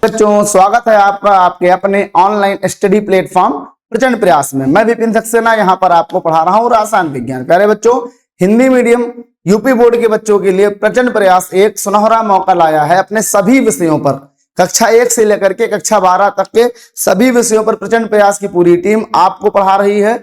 बच्चों, स्वागत है आपका आपके अपने ऑनलाइन स्टडी प्लेटफॉर्म प्रचंड प्रयास में। मैं विपिन सक्सेना यहाँ पर आपको पढ़ा रहा हूँ रसायन विज्ञान। प्यारे बच्चों, हिंदी मीडियम यूपी बोर्ड के बच्चों के लिए प्रचंड प्रयास एक सुनहरा मौका लाया है। अपने सभी विषयों पर कक्षा 1 से लेकर के कक्षा 12 तक के सभी विषयों पर प्रचंड प्रयास की पूरी टीम आपको पढ़ा रही है।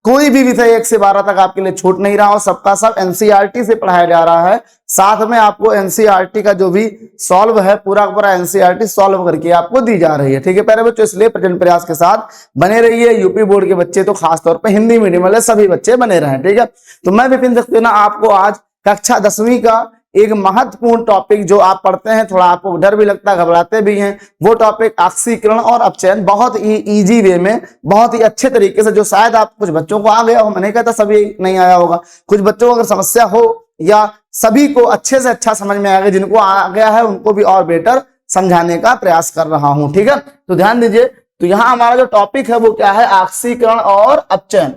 कोई भी विषय 1 से 12 तक आपके लिए छूट नहीं रहा हो, सबका सब एनसीईआरटी से पढ़ाया जा रहा है। साथ में आपको एनसीईआरटी का जो भी सॉल्व है पूरा पूरा एनसीईआरटी सॉल्व करके आपको दी जा रही है। ठीक है प्यारे बच्चों, इसलिए प्रचंड प्रयास के साथ बने रहिए। यूपी बोर्ड के बच्चे तो खासतौर पर हिंदी मीडियम वाले सभी बच्चे बने रहे। ठीक है, तो मैं विपिन सक्सेना आपको आज कक्षा 10वीं का एक महत्वपूर्ण टॉपिक जो आप पढ़ते हैं, थोड़ा आपको डर भी लगता है, घबराते भी हैं, वो टॉपिक ऑक्सीकरण और अपचयन बहुत ही इजी वे में, बहुत ही अच्छे तरीके से, जो शायद आप कुछ बच्चों को आ गया हो, मैं नहीं कहता सभी नहीं आया होगा, कुछ बच्चों को अगर समस्या हो या सभी को अच्छे से अच्छा समझ में आएगा, जिनको आ गया है उनको भी और बेटर समझाने का प्रयास कर रहा हूं। ठीक है, तो ध्यान दीजिए। तो यहाँ हमारा जो टॉपिक है वो क्या है? ऑक्सीकरण और अपचयन।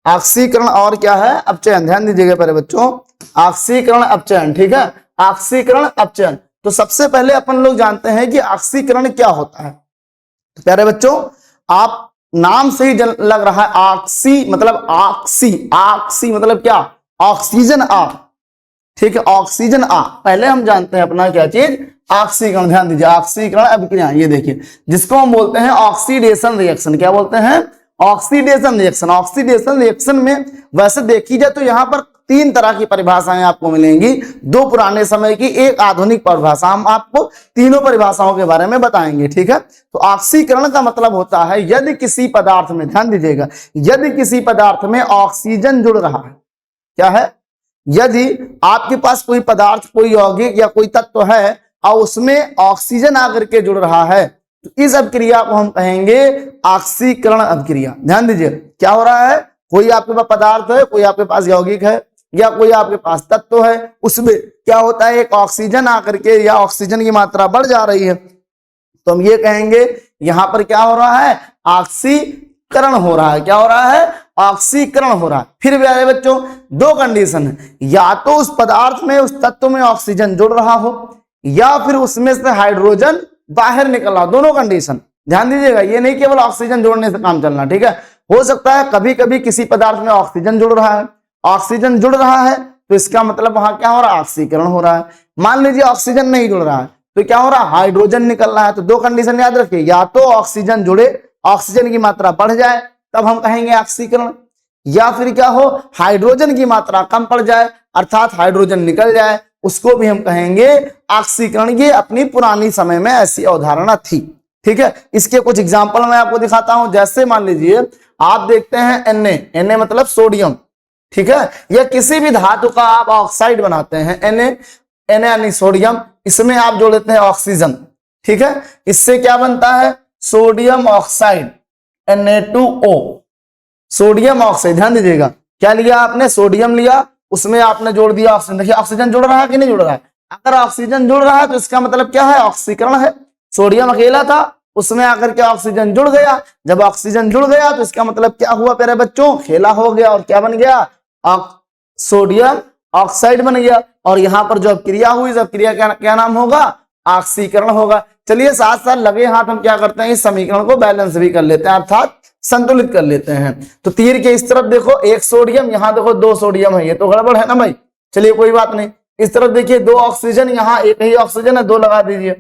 ऑक्सीकरण और क्या है? अपचयन। ध्यान दीजिएगा प्यारे बच्चों, ऑक्सीकरण अपचयन। ठीक है, ऑक्सीकरण अपचयन। तो सबसे पहले अपन लोग जानते हैं कि ऑक्सीकरण क्या होता है। तो प्यारे बच्चों, आप नाम से ही लग रहा है ऑक्सी मतलब ऑक्सी, ऑक्सी मतलब क्या? ऑक्सीजन आ। ठीक है, ऑक्सीजन आ। पहले हम जानते हैं अपना क्या चीज? ऑक्सीकरण। ध्यान दीजिए, ऑक्सीकरण अभिक्रिया। ये देखिए, जिसको हम बोलते हैं ऑक्सीडेशन रिएक्शन। क्या बोलते हैं? Oxidation reaction. ऑक्सीडेशन रिएक्शन में वैसे देखी जाए तो यहां पर 3 तरह की परिभाषाएं आपको मिलेंगी, 2 पुराने समय की, एक आधुनिक परिभाषा। हम आपको तीनों परिभाषाओं के बारे में बताएंगे। ठीक है, तो ऑक्सीकरण का मतलब होता है यदि किसी पदार्थ में, ध्यान दीजिएगा, यदि किसी पदार्थ में ऑक्सीजन जुड़ रहा है। क्या है? यदि आपके पास कोई पदार्थ, कोई यौगिक या कोई तत्व है और उसमें ऑक्सीजन आकर के जुड़ रहा है, तो इस अभिक्रिया को हम कहेंगे ऑक्सीकरण अभिक्रिया। ध्यान दीजिए, क्या हो रहा है? कोई आपके पास पदार्थ है, कोई आपके पास यौगिक है या कोई आपके पास तत्व है, उसमें क्या होता है? एक ऑक्सीजन आकर के या ऑक्सीजन की मात्रा बढ़ जा रही है, तो हम ये कहेंगे यहां पर क्या हो रहा है? ऑक्सीकरण हो रहा है। क्या हो रहा है? ऑक्सीकरण हो रहा है। फिर प्यारे बच्चों, 2 कंडीशन है, या तो उस पदार्थ में, उस तत्व में ऑक्सीजन जुड़ रहा हो या फिर उसमें से हाइड्रोजन बाहर निकल रहा हो। दोनों कंडीशन ध्यान दीजिएगा, ये नहीं केवल ऑक्सीजन जोड़ने से काम चलना। ठीक है, हो सकता है कभी कभी किसी पदार्थ में ऑक्सीजन जुड़ रहा है, ऑक्सीजन जुड़ रहा है तो इसका मतलब वहां क्या हो रहा है? ऑक्सीकरण हो रहा है। मान लीजिए ऑक्सीजन नहीं जुड़ रहा है तो क्या हो रहा है? हाइड्रोजन निकल रहा है। तो 2 कंडीशन याद रखिए, या तो ऑक्सीजन जुड़े, ऑक्सीजन की मात्रा बढ़ जाए, तब हम कहेंगे ऑक्सीकरण, या फिर क्या हो? हाइड्रोजन की मात्रा कम पड़ जाए, अर्थात हाइड्रोजन निकल जाए, उसको भी हम कहेंगे ऑक्सीकरण। ये अपनी पुरानी समय में ऐसी अवधारणा थी। ठीक है, इसके कुछ एग्जाम्पल मैं आपको दिखाता हूं। जैसे मान लीजिए आप देखते हैं Na मतलब सोडियम। ठीक है, या किसी भी धातु का आप ऑक्साइड बनाते हैं, Na यानी सोडियम, इसमें आप जोड़ लेते हैं ऑक्सीजन। ठीक है, इससे क्या बनता है? Sodium oxide, Na2O, sodium oxide. ध्यान दीजिएगा, क्या लिया आपने? सोडियम लिया, उसमें आपने जोड़ दिया ऑक्सीजन। देखिए ऑक्सीजन जुड़ रहा है कि नहीं जुड़ रहा है? अगर ऑक्सीजन जुड़ रहा है तो इसका मतलब क्या है? ऑक्सीकरण है। सोडियम अकेला था, उसमें आकर के ऑक्सीजन जुड़ गया। जब ऑक्सीजन जुड़ गया तो इसका मतलब क्या हुआ प्यारे बच्चों? खेला हो गया, और क्या बन गया? सोडियम ऑक्साइड बन गया। और यहां पर जो क्रिया हुई, जब क्रिया क्या नाम होगा? ऑक्सीकरण होगा। चलिए साथ साथ लगे हाथ हम क्या करते हैं? इस समीकरण को बैलेंस भी कर लेते हैं, अर्थात संतुलित कर लेते हैं। तो तीर के इस तरफ देखो 1 सोडियम, यहां देखो 2 सोडियम है, ये तो गड़बड़ है ना भाई। चलिए कोई बात नहीं, इस तरफ देखिए 2 ऑक्सीजन, यहां एक ही ऑक्सीजन है, 2 लगा दीजिए,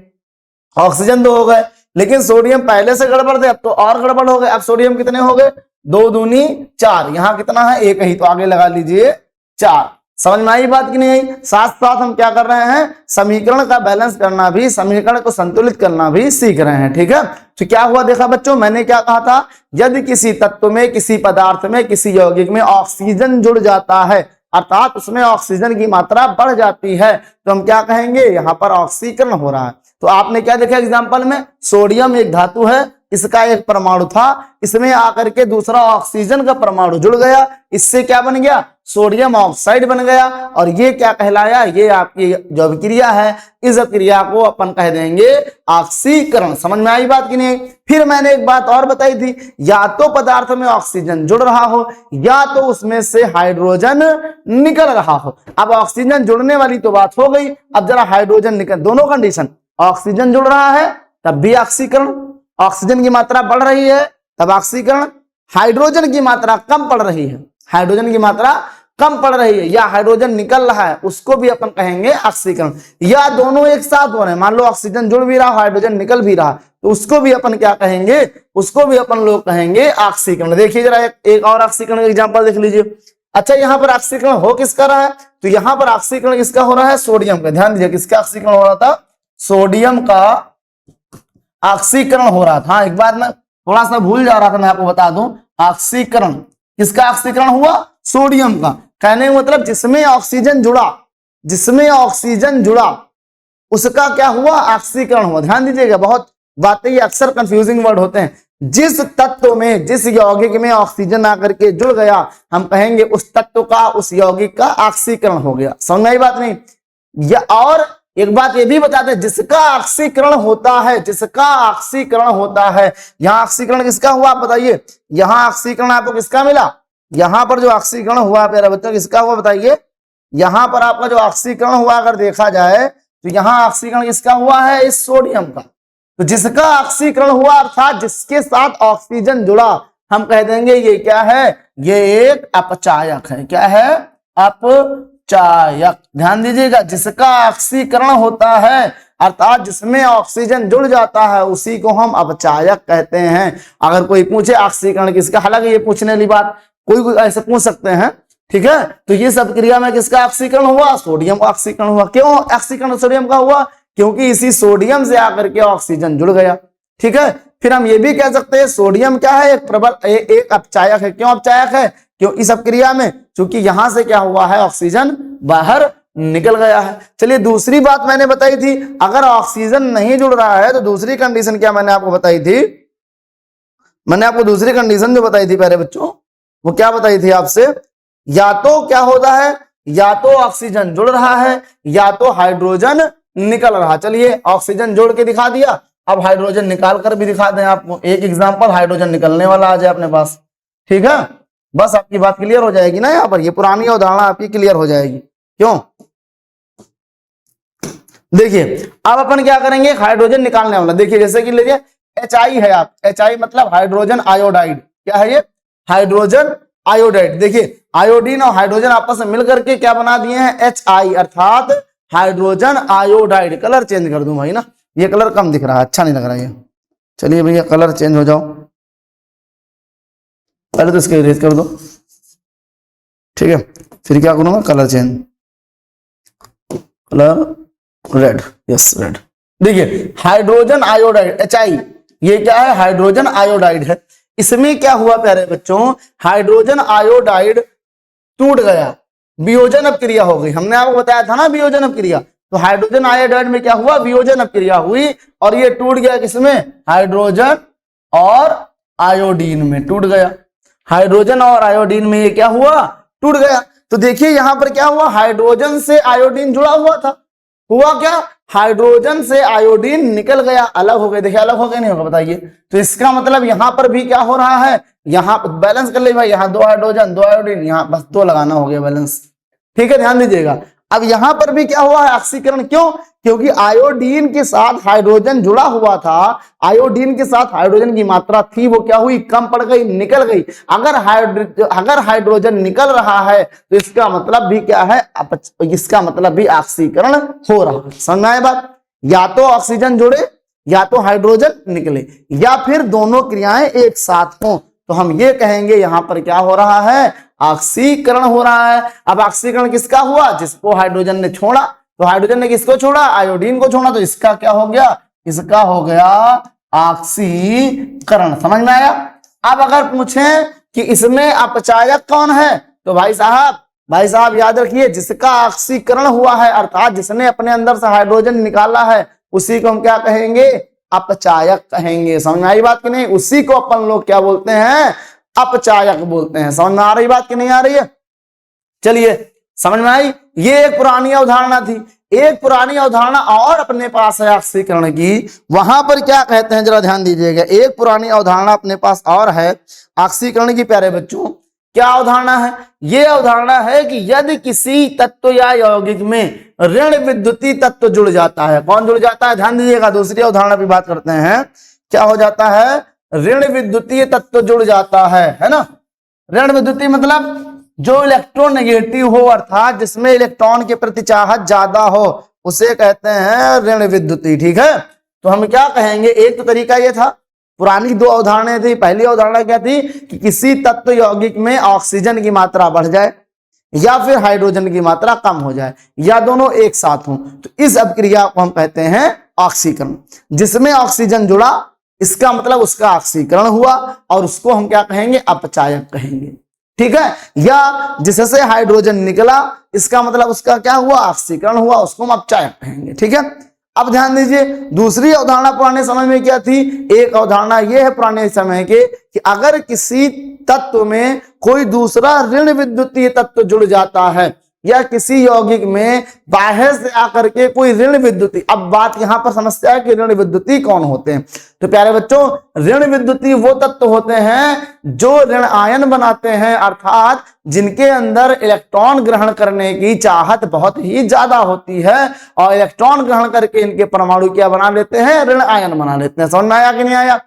ऑक्सीजन 2 हो गए। लेकिन सोडियम पहले से गड़बड़ थे, अब तो और गड़बड़ हो गए। अब सोडियम कितने हो गए? 2 दूनी 4, यहां कितना है? 1 ही, तो आगे लगा लीजिए 4। समझ में आई बात कि नहीं आई? साथ साथ हम क्या कर रहे हैं? समीकरण का बैलेंस करना भी, समीकरण को संतुलित करना भी सीख रहे हैं। ठीक है, तो क्या हुआ देखा बच्चों, मैंने क्या कहा था? यदि किसी तत्व में, किसी पदार्थ में, किसी यौगिक में ऑक्सीजन जुड़ जाता है, अर्थात उसमें ऑक्सीजन की मात्रा बढ़ जाती है, तो हम क्या कहेंगे? यहां पर ऑक्सीकरण हो रहा है। तो आपने क्या देखा एग्जाम्पल में? सोडियम एक धातु है, इसका एक परमाणु था, इसमें आकर के दूसरा ऑक्सीजन का परमाणु जुड़ गया, इससे क्या बन गया? सोडियम ऑक्साइड बन गया। और ये क्या कहलाया? ये आपकी जो अभिक्रिया है, इस अभिक्रिया को अपन कह देंगे ऑक्सीकरण। समझ में आई बात कि नहीं? फिर मैंने एक बात और बताई थी, या तो पदार्थ में ऑक्सीजन जुड़ रहा हो या तो उसमें से हाइड्रोजन निकल रहा हो। अब ऑक्सीजन जुड़ने वाली तो बात हो गई, अब जरा हाइड्रोजन निकल, दोनों कंडीशन, ऑक्सीजन जुड़ रहा है तब भी ऑक्सीकरण। ऑक्सीजन की मात्रा बढ़ रही है तब ऑक्सीकरण। हाइड्रोजन की मात्रा कम पड़ रही है, हाइड्रोजन की मात्रा कम पड़ रही है या हाइड्रोजन निकल रहा है, उसको भी अपन कहेंगे ऑक्सीकरण। या दोनों एक साथ हो रहे हैं, मान लो ऑक्सीजन जुड़ भी रहा, हाइड्रोजन निकल भी रहा, तो उसको भी अपन क्या कहेंगे, उसको भी अपन लोग कहेंगे ऑक्सीकरण। देखिए जरा एक और ऑक्सीकरण का एग्जांपल देख लीजिए। अच्छा यहाँ पर ऑक्सीकरण हो किसका रहा है, तो यहाँ पर ऑक्सीकरण किसका हो रहा है, सोडियम का। ध्यान दीजिए किसका ऑक्सीकरण हो रहा था, सोडियम का ऑक्सीकरण हो रहा था। एक बार मैं थोड़ा सा भूल जा रहा था, मैं आपको बता दूं, ऑक्सीकरण किसका ऑक्सीकरण हुआ, सोडियम का। कहने का मतलब जिसमें ऑक्सीजन जुड़ा, जिसमें ऑक्सीजन जुड़ा उसका क्या हुआ, ऑक्सीकरण हुआ। ध्यान दीजिएगा, बहुत बातें ये अक्सर कंफ्यूजिंग वर्ड होते हैं। जिस तत्व में, जिस यौगिक में ऑक्सीजन आकर के जुड़ गया, हम कहेंगे उस तत्व का, उस यौगिक का ऑक्सीकरण हो गया। समझ में आई बात नहीं। या और एक बात ये भी बताते हैं, जिसका ऑक्सीकरण होता है, जिसका ऑक्सीकरण होता है, यहां ऑक्सीकरण किसका हुआ आप बताइए, यहां ऑक्सीकरण आपको किसका मिला, यहां पर जो ऑक्सीकरण हुआ प्यारे बच्चों किसका हुआ बताइए, यहां पर आपका जो ऑक्सीकरण हुआ अगर देखा जाए तो यहां ऑक्सीकरण किसका हुआ है, इस सोडियम का। तो जिसका ऑक्सीकरण हुआ अर्थात जिसके साथ ऑक्सीजन जुड़ा, हम कह देंगे ये क्या है, ये एक अपचायक है। क्या है, अपचायक। ध्यान दीजिएगा, जिसका ऑक्सीकरण होता है अर्थात जिसमें ऑक्सीजन जुड़ जाता है उसी को हम अपचायक कहते हैं। अगर कोई पूछे ऑक्सीकरण किसका, हालांकि ये पूछने वाली बात कोई ऐसे पूछ सकते हैं, ठीक है। तो ये सब क्रिया में किसका ऑक्सीकरण हुआ, सोडियम का ऑक्सीकरण हुआ। क्यों ऑक्सीकरण सोडियम का हुआ, क्योंकि इसी सोडियम से आकर के ऑक्सीजन जुड़ गया। ठीक है, फिर हम ये भी कह सकते हैं सोडियम क्या है, एक प्रबल एक अपचायक है। क्यों अपचायक है, क्यों इस सब क्रिया में, क्योंकि यहां से क्या हुआ है, ऑक्सीजन बाहर निकल गया है। चलिए दूसरी बात मैंने बताई थी, अगर ऑक्सीजन नहीं जुड़ रहा है तो दूसरी कंडीशन क्या मैंने आपको बताई थी, मैंने आपको दूसरी कंडीशन जो बताई थी प्यारे बच्चों, वो क्या बताई थी आपसे, या तो क्या होता है, या तो ऑक्सीजन जुड़ रहा है या तो हाइड्रोजन निकल रहा। चलिए ऑक्सीजन जोड़ के दिखा दिया, अब हाइड्रोजन निकाल कर भी दिखा दें आपको। एक एग्जांपल हाइड्रोजन निकलने वाला आ जाए अपने पास, ठीक है, बस आपकी बात क्लियर हो जाएगी ना। यहाँ पर ये पुरानी अवधारणा आपकी क्लियर हो जाएगी। क्यों, देखिए अब अपन क्या करेंगे, हाइड्रोजन निकालने वाला। देखिए जैसे कि लीजिए HI है, आप HI मतलब हाइड्रोजन आयोडाइड। क्या है ये, हाइड्रोजन आयोडाइड। देखिए आयोडीन और हाइड्रोजन आपस में मिलकर के क्या बना दिए हैं, HI अर्थात हाइड्रोजन आयोडाइड। कलर चेंज कर दूं भाई ना, ये कलर कम दिख रहा है, अच्छा नहीं लग रहा है ये। चलिए भैया कलर चेंज हो जाओ, पहले तो इसको इरेज कर दो, ठीक है, फिर क्या करूंगा, colour change, colour red, yes red. देखिए हाइड्रोजन आयोडाइड HI, ये क्या है, हाइड्रोजन आयोडाइड है। इसमें क्या हुआ प्यारे बच्चों, हाइड्रोजन आयोडाइड टूट गया, वियोजन अपक्रिया हो गई। हमने आपको बताया था ना वियोजन अपक्रिया, तो हाइड्रोजन आयोडाइड में क्या हुआ, वियोजन अपक्रिया हुई और ये टूट गया किसमें, हाइड्रोजन और आयोडीन में टूट गया। हाइड्रोजन और आयोडीन में ये क्या हुआ, टूट गया। तो देखिए यहां पर क्या हुआ, हाइड्रोजन से आयोडीन जुड़ा हुआ था, हुआ क्या, हाइड्रोजन से आयोडीन निकल गया, अलग हो गए। देखिए अलग हो गए नहीं होगा बताइए, तो इसका मतलब यहां पर भी क्या हो रहा है, यहां बैलेंस कर ले भाई, यहां 2 हाइड्रोजन 2 आयोडीन, यहां बस 2 लगाना हो गया बैलेंस। ठीक है, ध्यान दीजिएगा। अब यहां पर भी क्या हुआ है, ऑक्सीकरण। क्यों, क्योंकि आयोडीन के साथ हाइड्रोजन जुड़ा हुआ था, आयोडीन के साथ हाइड्रोजन की मात्रा थी वो क्या हुई, कम पड़ गई, निकल गई। अगर हाइड्रोजन निकल रहा है तो इसका मतलब भी क्या है, इसका मतलब भी ऑक्सीकरण हो रहा है। समझ में आया बात, या तो ऑक्सीजन जुड़े या तो हाइड्रोजन निकले या फिर दोनों क्रियाएं एक साथ हों, तो हम ये कहेंगे यहां पर क्या हो रहा है, ऑक्सीकरण हो रहा है। अब ऑक्सीकरण किसका हुआ, जिसको हाइड्रोजन ने छोड़ा, तो हाइड्रोजन ने किसको छोड़ा, आयोडीन को छोड़ा, तो इसका क्या हो गया, इसका हो गया ऑक्सीकरण। समझ में आया। अब अगर पूछें कि इसमें अपचायक कौन है, तो भाई साहब याद रखिए, जिसका ऑक्सीकरण हुआ है अर्थात जिसने अपने अंदर से हाइड्रोजन निकाला है उसी को हम क्या कहेंगे, अपचायक कहेंगे। समझ में आई बात कि नहीं, उसी को अपन लोग क्या बोलते हैं, अपचायक बोलते हैं। समझ में आ रही बात कि नहीं आ रही है, चलिए समझ में आई। ये एक पुरानी अवधारणा थी। एक पुरानी अवधारणा और अपने पास है ऑक्सीकरण की, वहां पर क्या कहते हैं जरा ध्यान दीजिएगा। एक पुरानी अवधारणा अपने पास और है ऑक्सीकरण की प्यारे बच्चों, क्या अवधारणा है? ये अवधारणा है कि यदि किसी तत्व या यौगिक में ऋण विद्युतीय तत्व जुड़ जाता है, कौन जुड़ जाता है? ध्यान दीजिएगा, दूसरी अवधारणा की बात करते हैं। क्या हो जाता है? ऋण विद्युतीय तत्व जुड़ जाता है ना। ऋण विद्युतीय मतलब जो इलेक्ट्रोनेगेटिव हो, अर्थात जिसमें इलेक्ट्रॉन के प्रति चाहत ज्यादा हो, उसे कहते हैं ऋण विद्युतीय। ठीक है, तो हम क्या कहेंगे, एक तो तरीका ये था, पुरानी दो अवधारणाएं थी। पहली अवधारणा क्या थी कि किसी तत्व यौगिक में ऑक्सीजन की मात्रा बढ़ जाए या फिर हाइड्रोजन की मात्रा कम हो जाए या दोनों एक साथ हों, तो इस अभिक्रिया को हम कहते हैं ऑक्सीकरण। जिसमें ऑक्सीजन जुड़ा इसका मतलब उसका ऑक्सीकरण हुआ और उसको हम क्या कहेंगे? अपचायक कहेंगे। ठीक है, या जिससे हाइड्रोजन निकला इसका मतलब उसका क्या हुआ? ऑक्सीकरण हुआ, उसको हम अपचायक कहेंगे। ठीक है, अब ध्यान दीजिए, दूसरी अवधारणा पुराने समय में क्या थी? एक अवधारणा यह है पुराने समय के कि अगर किसी तत्व में कोई दूसरा ऋण विद्युतीय तत्व जुड़ जाता है या किसी यौगिक में बाहर से आकर के कोई ऋण विद्युतीय, अब बात यहां पर समस्या है कि ऋण विद्युतीय कौन होते हैं। तो प्यारे बच्चों, ऋण विद्युतीय वो तत्व होते हैं जो ऋण आयन बनाते हैं, अर्थात जिनके अंदर इलेक्ट्रॉन ग्रहण करने की चाहत बहुत ही ज्यादा होती है और इलेक्ट्रॉन ग्रहण करके इनके परमाणु क्या बना लेते हैं? ऋण आयन बना लेते हैं। समझ में आया कि नहीं आया?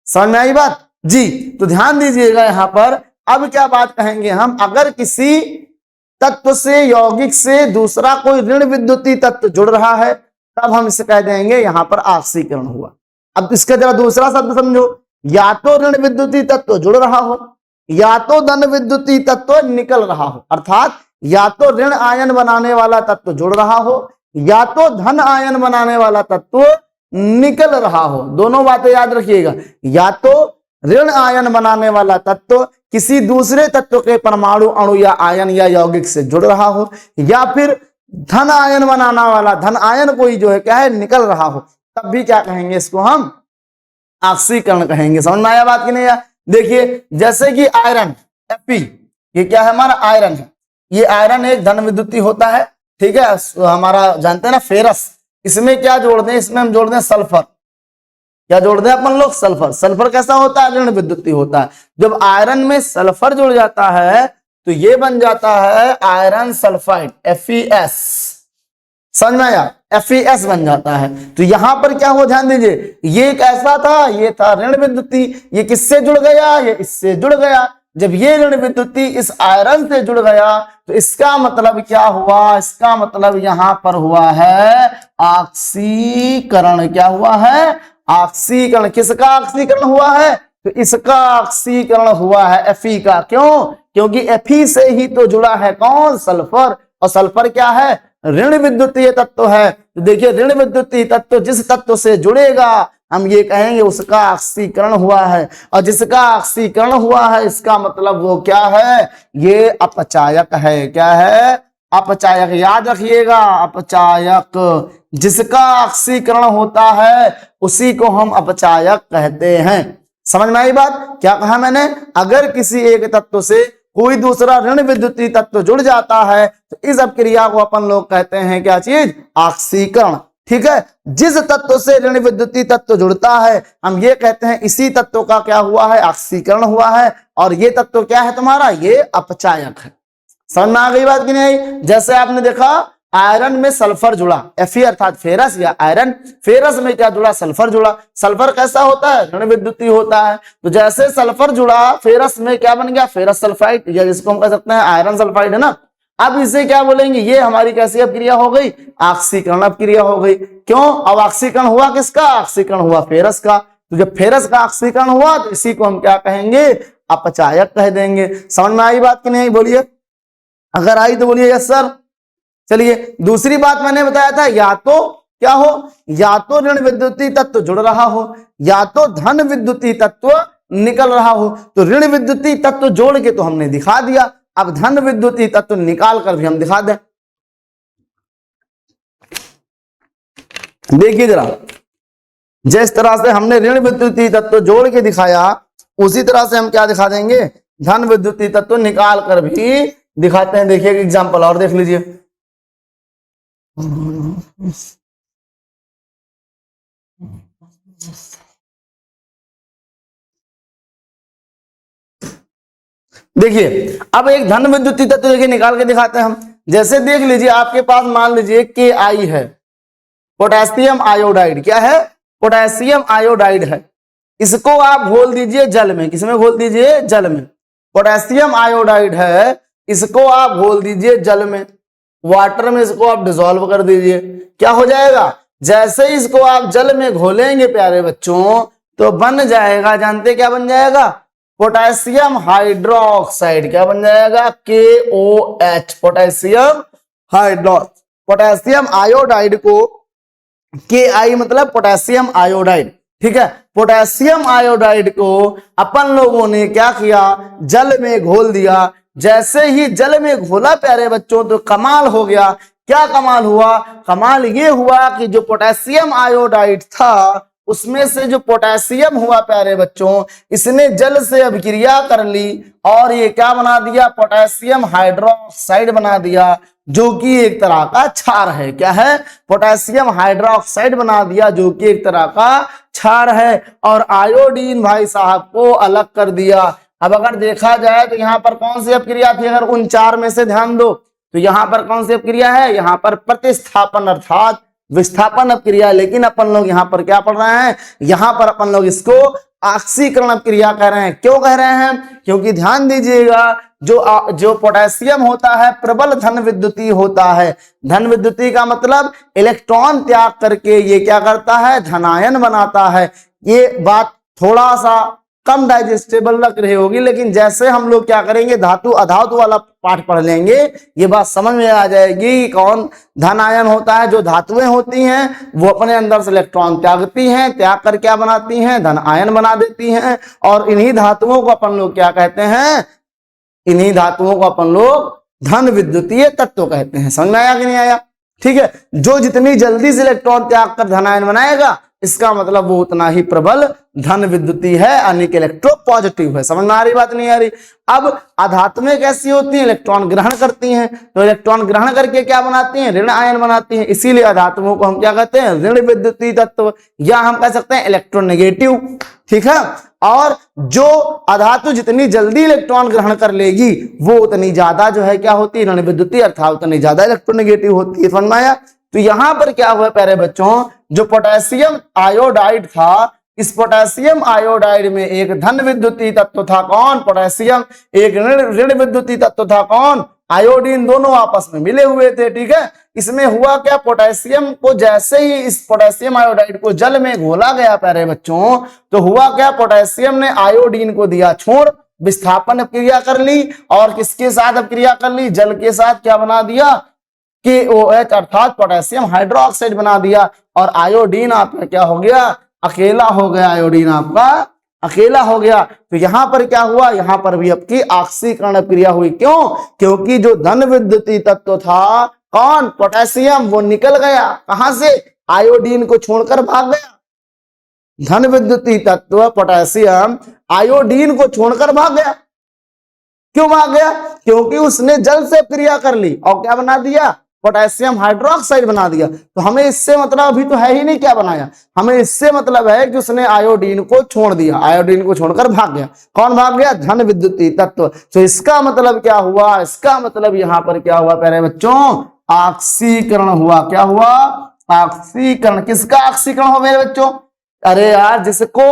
समझ में आई बात जी? तो ध्यान दीजिएगा यहां पर। अब क्या बात कहेंगे हम, अगर किसी तत्व से, यौगिक से दूसरा कोई ऋण विद्युतीय तत्व जुड़ रहा है, तब हम इसे कह देंगे यहां पर ऑक्सीकरण हुआ। अब इसका जरा दूसरा शब्द समझो, या तो ऋण विद्युतीय तत्व जुड़ रहा हो या तो धन विद्युतीय तत्व निकल रहा हो, अर्थात या तो ऋण आयन बनाने वाला तत्व जुड़ रहा हो या तो धन आयन बनाने वाला तत्व निकल रहा हो। दोनों बातें याद रखिएगा, या तो ऋण आयन बनाने वाला तत्व किसी दूसरे तत्व के परमाणु, अणु या आयन या यौगिक से जुड़ रहा हो या फिर धन आयन बनाना वाला, धन आयन कोई जो है क्या है? निकल रहा हो, तब भी क्या कहेंगे? इसको हम ऑक्सीकरण कहेंगे। समझ में आया बात की नहीं आया? देखिए, जैसे कि आयरन Fe, ये क्या है? हमारा आयरन है। ये आयरन एक धन विद्युतीय होता है। ठीक है, हमारा जानते हैं ना फेरस, इसमें क्या जोड़ दें? इसमें हम जोड़ दें सल्फर। क्या जोड़ दें अपन लोग? सल्फर। सल्फर कैसा होता है? ऋण विद्युतीय होता है। जब आयरन में सल्फर जुड़ जाता है तो ये बन जाता है आयरन सल्फाइड, FeS। समझ में आया? FeS बन जाता है। तो यहां पर क्या हो, ध्यान दीजिए, ये कैसा था? ये था ऋण विद्युतीय। ये किससे जुड़ गया? ये इससे जुड़ गया। जब ये ऋण विद्युतीय इस आयरन से जुड़ गया तो इसका मतलब क्या हुआ? इसका मतलब यहां पर हुआ है ऑक्सीकरण। क्या हुआ है? ऑक्सीकरण। किसका ऑक्सीकरण हुआ है? तो इसका ऑक्सीकरण हुआ है Fe का। क्यों? क्योंकि Fe से ही तो जुड़ा है कौन? सल्फर। और सल्फर क्या है? ऋण विद्युतीय तत्व है। तो देखिए, ऋण विद्युतीय तत्व जिस तत्व से जुड़ेगा हम ये कहेंगे उसका ऑक्सीकरण हुआ है, और जिसका ऑक्सीकरण हुआ है इसका मतलब वो क्या है? ये अपचायक है। क्या है? अपचायक। याद रखिएगा, अपचायक। जिसका ऑक्सीकरण होता है उसी को हम अपचायक कहते हैं। समझ में आई बात? क्या कहा मैंने? अगर किसी एक तत्व से कोई दूसरा ऋण विद्युतीय तत्व जुड़ जाता है तो इस अपक्रिया को अपन लोग कहते हैं क्या चीज? ऑक्सीकरण। ठीक है, जिस तत्व से ऋण विद्युतीय तत्व जुड़ता है हम ये कहते हैं इसी तत्व का क्या हुआ है? ऑक्सीकरण हुआ है। और ये तत्व क्या है तुम्हारा? ये अपचायक है। समझ में आ गई बात कि नहीं आई? जैसे आपने देखा आयरन में सल्फर जुड़ा, Fe अर्थात फेरस या आयरन, फेरस में क्या जुड़ा? सल्फर जुड़ा। सल्फर कैसा होता है? ऋण विद्युतीय होता है। तो जैसे सल्फर जुड़ा फेरस में, क्या बन गया? फेरस सल्फाइड, या जिसको हम कह सकते हैं आयरन सल्फाइड, है ना। अब इसे क्या बोलेंगे? ये हमारी कैसी अपक्रिया हो गई? ऑक्सीकरण अपक्रिया हो गई। क्यों? अब ऑक्सीकरण हुआ किसका? ऑक्सीकरण हुआ फेरस का। तो जब फेरस का ऑक्सीकरण हुआ तो इसी को हम क्या कहेंगे? अपचायक कह देंगे। समझ में आई बात कि नहीं? बोलिए, अगर आई तो बोलिए यस सर। चलिए, दूसरी बात मैंने बताया था, या तो क्या हो? या तो ऋण विद्युतीय तत्व जुड़ रहा हो या तो धन विद्युतीय तत्व निकल रहा हो। तो ऋण विद्युतीय तत्व जोड़ के तो हमने दिखा दिया, अब धन विद्युतीय तत्व निकाल कर भी हम दिखा दें। देखिए जरा, जिस तरह से हमने ऋण विद्युतीय तत्व जोड़ के दिखाया उसी तरह से हम क्या दिखा देंगे? धन विद्युतीय तत्व निकाल कर भी दिखाते हैं। देखिए एग्जांपल और देख लीजिए। देखिए अब एक धन विद्युतीय तत्व देखिए निकाल के दिखाते हैं हम। जैसे देख लीजिए आपके पास मान लीजिए Ki है, पोटेशियम आयोडाइड, क्या है, पोटेशियम आयोडाइड है। इसको आप घोल दीजिए जल में, किसमें घोल दीजिए, जल में। पोटेशियम आयोडाइड है, इसको आप घोल दीजिए जल में, वाटर में इसको आप डिसॉल्व कर दीजिए। क्या हो जाएगा, जैसे ही इसको आप जल में घोलेंगे प्यारे बच्चों तो बन जाएगा, जानते क्या बन जाएगा, पोटेशियम हाइड्रोक्साइड। क्या बन जाएगा, KOH, potassium hydroxide. Potassium iodide को Ki मतलब पोटेशियम आयोडाइड, ठीक है। पोटेशियम आयोडाइड को अपन लोगों ने क्या किया, जल में घोल दिया। जैसे ही जल में घोला प्यारे बच्चों तो कमाल हो गया। क्या कमाल हुआ, कमाल ये हुआ कि जो पोटेशियम आयोडाइड था उसमें से जो पोटेशियम हुआ प्यारे बच्चों, इसने जल से अभिक्रिया कर ली और ये क्या बना दिया, पोटेशियम हाइड्रोक्साइड बना दिया, जो कि एक तरह का क्षार है। क्या है, पोटेशियम हाइड्रोक्साइड बना दिया जो कि एक तरह का क्षार है। और आयोडीन भाई साहब को अलग कर दिया। अब अगर देखा जाए तो यहाँ पर कौन सी अपक्रिया थी, अगर उन चार में से ध्यान दो तो यहाँ पर कौन सी अपक्रिया है, यहाँ पर प्रतिस्थापन अर्थात विस्थापन अपक्रिया। लेकिन अपन लोग यहाँ पर क्या पढ़ रहे हैं, यहाँ पर अपन लोग इसको ऑक्सीकरण अपक्रिया कह रहे हैं। क्यों कह रहे हैं, क्योंकि ध्यान दीजिएगा जो पोटेशियम होता है प्रबल धन विद्युतीय होता है। धन विद्युतीय का मतलब इलेक्ट्रॉन त्याग करके ये क्या करता है, धनायन बनाता है। ये बात थोड़ा सा कम डाइजेस्टेबल लग रही होगी, लेकिन जैसे हम लोग क्या करेंगे, धातु अधातु वाला पाठ पढ़ लेंगे ये बात समझ में आ जाएगी। कौन धनायन होता है, जो धातुएं होती हैं वो अपने अंदर से इलेक्ट्रॉन त्यागती हैं, त्याग कर क्या बनाती हैं, धन आयन बना देती हैं। और इन्हीं धातुओं को अपन लोग क्या कहते हैं, इन्हीं धातुओं को अपन लोग धन विद्युतीय तत्व कहते हैं। समझ में आया कि नहीं आया, ठीक है। जो जितनी जल्दी से इलेक्ट्रॉन त्याग कर धनायन बनाएगा इसका मतलब वो उतना ही प्रबल धन विद्युतीय है, यानी कि इलेक्ट्रो पॉजिटिव है। समझ में आ रही बात, नहीं आ रही। अब अधातुएं कैसी होती हैं, इलेक्ट्रॉन ग्रहण करती हैं, तो इलेक्ट्रॉन ग्रहण करके क्या बनाती हैं, ऋण आयन बनाती हैं। इसीलिए अधातुओं को हम क्या कहते हैं, ऋण विद्युतीय तत्व, या हम कह सकते हैं इलेक्ट्रोनेगेटिव, ठीक है। और जो अधातु जितनी जल्दी इलेक्ट्रॉन ग्रहण कर लेगी वो उतनी ज्यादा जो है क्या होती है, ऋण विद्युतीय, अर्थात उतनी ज्यादा इलेक्ट्रोनेगेटिव होती है। समझ में आया। तो यहां पर क्या हुआ प्यारे बच्चों, जो पोटेशियम आयोडाइड था, इस पोटेशियम आयोडाइड में एक धन विद्युतीय तत्व था, कौन, पोटेशियम। एक ऋण विद्युतीय तत्व था, कौन, आयोडीन। दोनों आपस में मिले हुए थे, ठीक है। इसमें हुआ क्या, पोटेशियम को जैसे ही इस पोटेशियम आयोडाइड को जल में घोला गया प्यारे बच्चों, तो हुआ क्या, पोटेशियम ने आयोडीन को दिया छोड़, विस्थापन अपक्रिया कर ली। और किसके साथ अपक्रिया कर ली, जल के साथ। क्या बना दिया, KOH अर्थात पोटेशियम हाइड्रोक्साइड बना दिया। और आयोडीन आपका क्या हो गया, अकेला हो गया, आयोडीन आपका अकेला हो गया। तो यहां पर क्या हुआ, यहां पर भी आपकी ऑक्सीकरण अपक्रिया हुई। क्यों, क्योंकि जो धन विद्युतीय तत्व था, कौन, पोटेशियम, वो निकल गया कहां से, आयोडीन को छोड़कर भाग गया। धन विद्युतीय तत्व पोटेशियम आयोडीन को छोड़कर भाग गया। क्यों भाग गया, क्योंकि उसने जल से क्रिया कर ली और क्या बना दिया, पोटेशियम हाइड्रोक्साइड बना दिया। तो हमें इससे मतलब अभी तो है ही नहीं क्या बनाया, हमें इससे मतलब है कि उसने आयोडीन को छोड़ दिया, आयोडीन को छोड़कर भाग गया। कौन भाग गया, धन विद्युतीय तत्व। तो इसका मतलब क्या हुआ, इसका मतलब यहां पर क्या हुआ प्यारे बच्चों, ऑक्सीकरण हुआ। क्या हुआ, ऑक्सीकरण। किसका ऑक्सीकरण हो मेरे बच्चों, अरे यार जिसको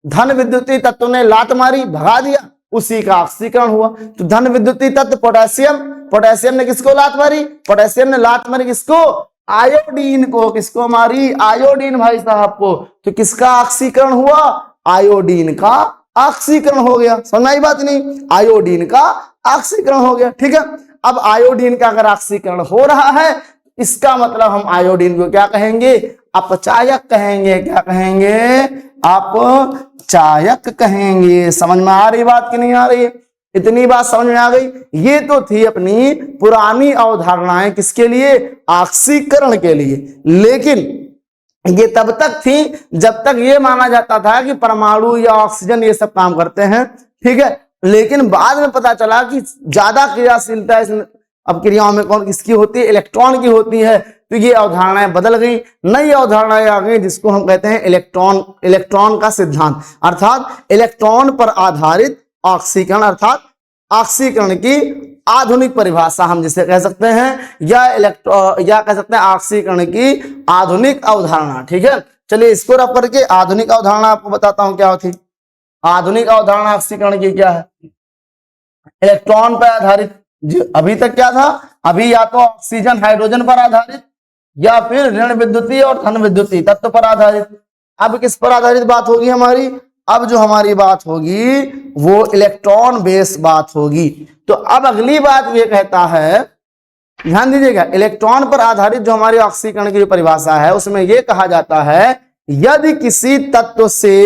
धन विद्युतीय तत्व ने लात मारी भगा दिया उसी का ऑक्सीकरण हुआ। तो धन विद्युतीय तत्व पोटेशियम, पोटेशियम ने किसको लात मारी, पोटेशियम ने लात मारी किसको, आयोडीन को। किसको मारी, आयोडीन भाई साहब को। तो किसका ऑक्सीकरण हुआ, आयोडीन का ऑक्सीकरण हो गया। समझ आई बात नहीं, आयोडीन का ऑक्सीकरण हो गया, ठीक है। अब आयोडीन का अगर ऑक्सीकरण हो रहा है इसका मतलब हम आयोडीन को क्या कहेंगे, अपचायक कहेंगे। क्या कहेंगे, अपचायक कहेंगे। समझ में आ रही बात कि नहीं आ रही, इतनी बात समझ में आ गई। ये तो थी अपनी पुरानी अवधारणाएं, किसके लिए, ऑक्सीकरण के लिए। लेकिन ये तब तक थी जब तक ये माना जाता था कि परमाणु या ऑक्सीजन ये सब काम करते हैं, ठीक है। लेकिन बाद में पता चला कि ज्यादा क्रियाशीलता इस अपक्रियाओं में कौन किसकी होती है, इलेक्ट्रॉन की होती है। तो ये अवधारणाएं बदल गई, नई अवधारणाएं आ गई जिसको हम कहते हैं इलेक्ट्रॉन का सिद्धांत, अर्थात इलेक्ट्रॉन पर आधारित ऑक्सीकरण, अर्थात ऑक्सीकरण की आधुनिक परिभाषा हम जिसे कह सकते हैं, या कह सकते हैं ऑक्सीकरण की आधुनिक अवधारणा। ठीक है, चलिए इसको रख करके आधुनिक अवधारणा आपको बताता हूं क्या होती। आधुनिक अवधारणा ऑक्सीकरण की क्या है? इलेक्ट्रॉन पर आधारित। अभी तक क्या था? अभी या तो ऑक्सीजन हाइड्रोजन पर आधारित, या फिर ऋण विद्युतीय और धन विद्युतीय तत्व पर आधारित। अब किस पर आधारित बात होगी हमारी? अब जो हमारी बात होगी वो इलेक्ट्रॉन बेस बात होगी। तो अब अगली बात ये कहता है, ध्यान दीजिएगा, इलेक्ट्रॉन पर आधारित जो हमारी ऑक्सीकरण की परिभाषा है उसमें यह कहा जाता है यदि किसी तत्व से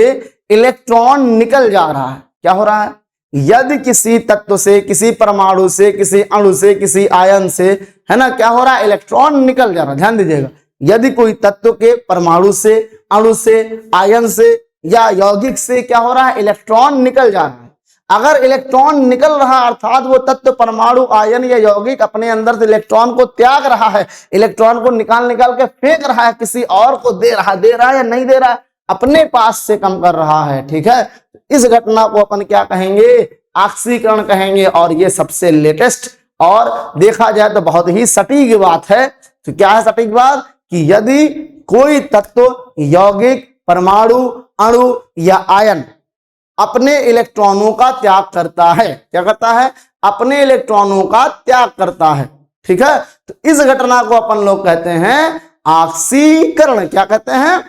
इलेक्ट्रॉन निकल जा रहा है, क्या हो रहा है? यदि किसी तत्व से, किसी परमाणु से, किसी अणु से, किसी आयन से, है ना, क्या हो रहा है? इलेक्ट्रॉन निकल जा रहा है। ध्यान दीजिएगा, यदि कोई तत्व के परमाणु से, अणु से, आयन से या यौगिक से क्या हो रहा है? इलेक्ट्रॉन निकल जा रहा है। अगर इलेक्ट्रॉन निकल रहा है अर्थात वो तत्व, परमाणु, आयन या यौगिक अपने अंदर से इलेक्ट्रॉन को त्याग रहा है, इलेक्ट्रॉन को निकाल के फेंक रहा है, किसी और को दे रहा है या नहीं दे रहा है, अपने पास से कम कर रहा है। ठीक है, इस घटना को अपन क्या कहेंगे? ऑक्सीकरण कहेंगे। और ये सबसे लेटेस्ट और देखा जाए तो बहुत ही सटीक बात है। तो क्या है सटीक बात? कि यदि कोई तत्व, यौगिक, परमाणु, अणु या आयन अपने इलेक्ट्रॉनों का त्याग करता है, क्या करता है? अपने इलेक्ट्रॉनों का त्याग करता है। ठीक है, तो इस घटना को अपन लोग कहते हैं ऑक्सीकरण। क्या कहते हैं?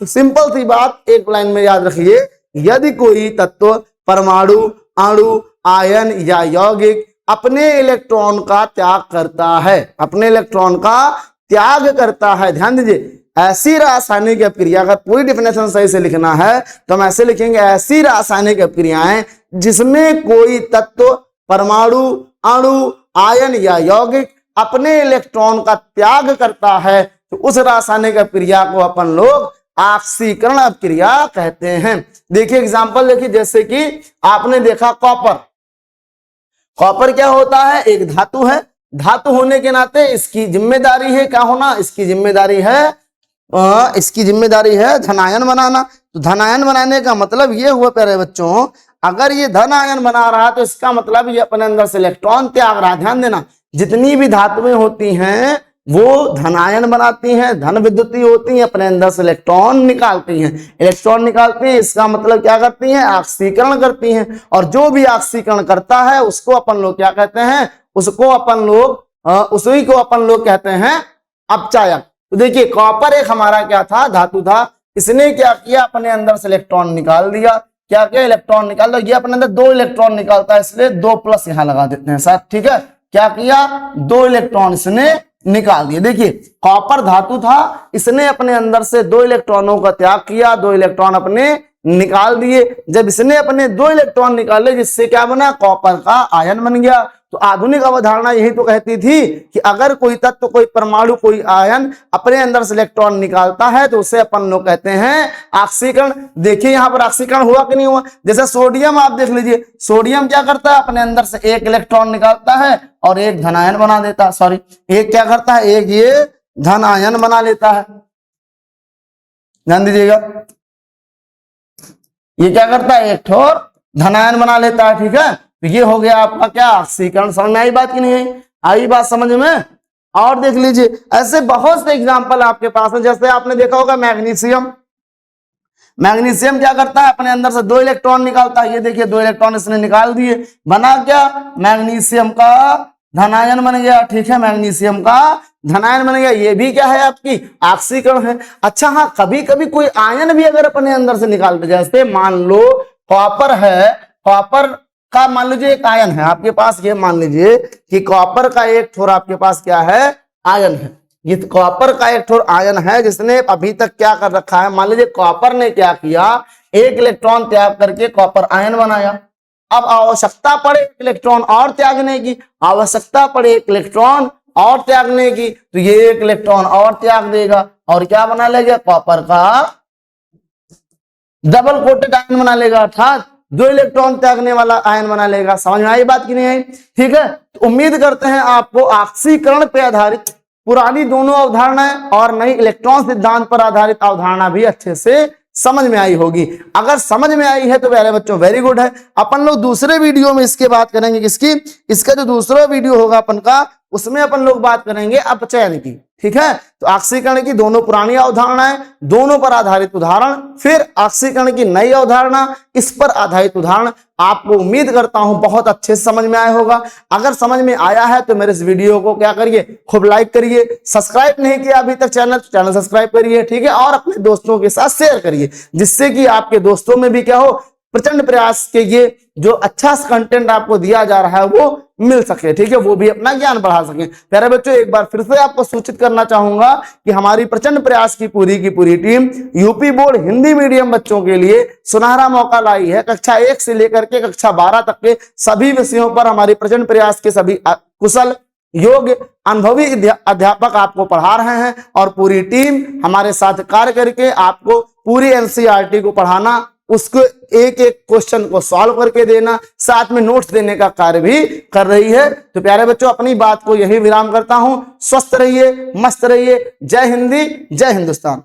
सिंपल सी बात, एक लाइन में याद रखिए, यदि कोई तत्व, परमाणु, अणु, आयन या यौगिक अपने इलेक्ट्रॉन का त्याग करता है, अपने इलेक्ट्रॉन का त्याग करता है, ध्यान दीजिए, ऐसी रासायनिक अपक्रिया, अगर पूरी डिफिनेशन सही से लिखना है तो हम ऐसे लिखेंगे, ऐसी रासायनिक अपक्रियाएं जिसमें कोई तत्व, परमाणु, अणु, आयन या यौगिक अपने इलेक्ट्रॉन का त्याग करता है, तो उस रासायनिक अपक्रिया को अपन लोग ऑक्सीकरण अपक्रिया कहते हैं। देखिए एग्जांपल देखिए, जैसे कि आपने देखा कॉपर। कॉपर क्या होता है? एक धातु है। धातु होने के नाते इसकी जिम्मेदारी है क्या होना? इसकी जिम्मेदारी है धनायन बनाना। तो धनायन बनाने का मतलब ये हुआ प्यारे बच्चों, अगर ये धन आयन बना रहा है तो इसका मतलब ये अपने अंदर से इलेक्ट्रॉन त्याग रहा है। ध्यान देना, जितनी भी धातुएं होती हैं वो धनायन बनाती हैं, धन विद्युतीय होती हैं, अपने अंदर से इलेक्ट्रॉन निकालती हैं। इलेक्ट्रॉन निकालती हैं, इसका मतलब क्या करती हैं? ऑक्सीकरण करती हैं। और जो भी ऑक्सीकरण करता है उसको अपन लोग क्या कहते हैं? उसी को अपन लोग कहते हैं अपचायक। तो देखिए कॉपर एक हमारा क्या था? धातु था। इसने क्या किया? अपने अंदर से इलेक्ट्रॉन निकाल दिया। क्या किया? इलेक्ट्रॉन निकाल दिया। ये अपने अंदर 2 इलेक्ट्रॉन निकालता है, इसलिए 2+ यहां लगा देते हैं साथ। ठीक है, क्या किया? 2 इलेक्ट्रॉन इसने निकाल दिए। देखिए कॉपर धातु था, इसने अपने अंदर से 2 इलेक्ट्रॉनों का त्याग किया, 2 इलेक्ट्रॉन अपने निकाल दिए। जब इसने अपने 2 इलेक्ट्रॉन निकाले, जिससे क्या बना? कॉपर का आयन बन गया। तो आधुनिक अवधारणा यही तो कहती थी कि अगर कोई तत्व, कोई परमाणु, कोई आयन अपने अंदर से इलेक्ट्रॉन निकालता है तो उसे अपन लोग कहते हैं ऑक्सीकरण। देखिए यहां पर ऑक्सीकरण हुआ कि नहीं हुआ? जैसे सोडियम आप देख लीजिए, सोडियम क्या करता है? अपने अंदर से 1 इलेक्ट्रॉन निकालता है और एक धनायन बना देता है। सॉरी, एक क्या करता है? एक ये धनायन बना लेता है। ध्यान दीजिएगा, ये क्या करता है? एक ठोर धनायन बना लेता है। ठीक है, तो ये हो गया आपका क्या? ऑक्सीकरण। समझ में आई बात कि नहीं आई? आई बात समझ में? और देख लीजिए ऐसे बहुत से एग्जाम्पल आपके पास है। जैसे आपने देखा होगा मैग्नीशियम। मैग्नीशियम क्या करता है? अपने अंदर से 2 इलेक्ट्रॉन निकालता है। ये देखिए 2 इलेक्ट्रॉन इसने निकाल दिए, बना क्या? मैग्नीशियम का धनायन बन गया। ठीक है, मैग्नीशियम का धनायन बन गया। ये भी क्या है? आपकी ऑक्सीकरण है। अच्छा हाँ, कभी कभी कोई आयन भी अगर अपने अंदर से निकालते, जैसे मान लो कॉपर है, कॉपर का मान लीजिए एक आयन है आपके पास। ये मान लीजिए कि कॉपर का एक ठोर आपके पास क्या है? आयन है। ये कॉपर का एक ठोर आयन है जिसने अभी तक क्या कर रखा है? मान लीजिए कॉपर ने क्या किया? 1 इलेक्ट्रॉन त्याग करके कॉपर आयन बनाया। अब आवश्यकता पड़े 1 इलेक्ट्रॉन और त्यागने की, आवश्यकता पड़े 1 इलेक्ट्रॉन और त्यागने की, तो ये 1 इलेक्ट्रॉन और त्याग देगा और क्या बना लेगा? कॉपर का डबल कोटेड आयन बना लेगा, अर्थात 2 इलेक्ट्रॉन त्यागने वाला आयन बना लेगा। समझ में आई बात कि नहीं आई? ठीक है, तो उम्मीद करते हैं आपको ऑक्सीकरण पे आधारित पुरानी दोनों अवधारणाएं और नई इलेक्ट्रॉन सिद्धांत पर आधारित अवधारणा भी अच्छे से समझ में आई होगी। अगर समझ में आई है तो प्यारे बच्चों वेरी गुड है। अपन लोग दूसरे वीडियो में इसके बात करेंगे, किसकी, इसका जो दूसरा वीडियो होगा अपन का, उसमें अपन लोग बात करेंगे अपचयन की। ठीक है, तो ऑक्सीकरण की दोनों पुरानी अवधारणाएं, दोनों पर आधारित उदाहरण, फिर ऑक्सीकरण की नई अवधारणा, इस पर आधारित उदाहरण। आपको उम्मीद करता हूं बहुत अच्छे से समझ में आया होगा। अगर समझ में आया है तो मेरे इस वीडियो को क्या करिए, खूब लाइक करिए। सब्सक्राइब नहीं किया अभी तक चैनल सब्सक्राइब करिए। ठीक है, और अपने दोस्तों के साथ शेयर करिए, जिससे कि आपके दोस्तों में भी क्या हो, प्रचंड प्रयास के ये जो अच्छा कंटेंट आपको दिया जा रहा है वो मिल सके। ठीक है, वो भी अपना ज्ञान बढ़ा सके। प्यारे बच्चों, एक बार फिर से आपको सूचित करना चाहूंगा कि हमारी प्रचंड प्रयास की पूरी team UP board Hindi medium बच्चों के लिए सुनहरा मौका लाई है। कक्षा 1 से लेकर के कक्षा 12 तक के सभी विषयों पर हमारी प्रचंड प्रयास के सभी कुशल, योग्य, अनुभवी अध्यापक आपको पढ़ा रहे हैं, और पूरी टीम हमारे साथ कार्य करके आपको पूरी एनसीईआरटी को पढ़ाना, उसको एक एक क्वेश्चन को सॉल्व करके देना, साथ में नोट्स देने का कार्य भी कर रही है। तो प्यारे बच्चों, अपनी बात को यही विराम करता हूं। स्वस्थ रहिए, मस्त रहिए। जय हिंदी, जय हिंदुस्तान।